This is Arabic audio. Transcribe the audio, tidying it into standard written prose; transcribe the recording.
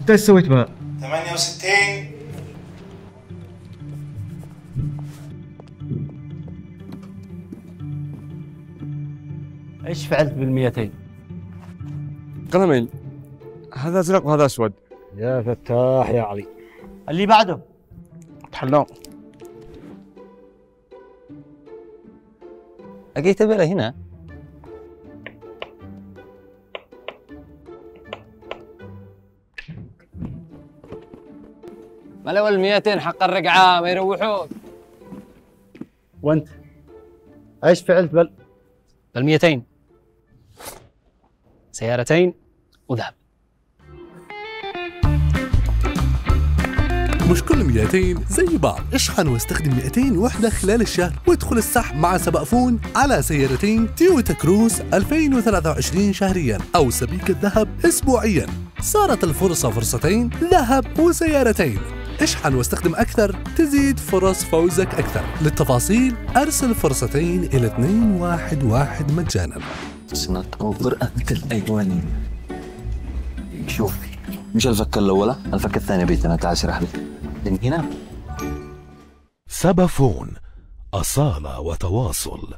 انت ايش سويت بها؟ 68. ايش فعلت بال200؟ قلمين، هذا ازرق وهذا اسود. يا فتاح يا علي. اللي بعده. تحلون. لقيت بلا هنا. ما لو 200 حق الرقعة ما يروحون. وانت ايش فعلت بال200 سيارتين وذهب. مش كل 200 زي بعض. اشحن واستخدم 200 وحدة خلال الشهر وادخل السحب مع سبقفون على سيارتين تويوتا كروس 2023 شهريا أو سبيكة ذهب أسبوعيا. صارت الفرصة فرصتين، ذهب وسيارتين. اشحن واستخدم أكثر، تزيد فرص فوزك أكثر. للتفاصيل أرسل فرصتين إلى 211 مجانا. سننتظر أنت الأيواني. شوف، مش الفكة الأولى، الفكة الثانية بيتنا. تعال اشرح لي من هنا. سبفون، أصالة وتواصل.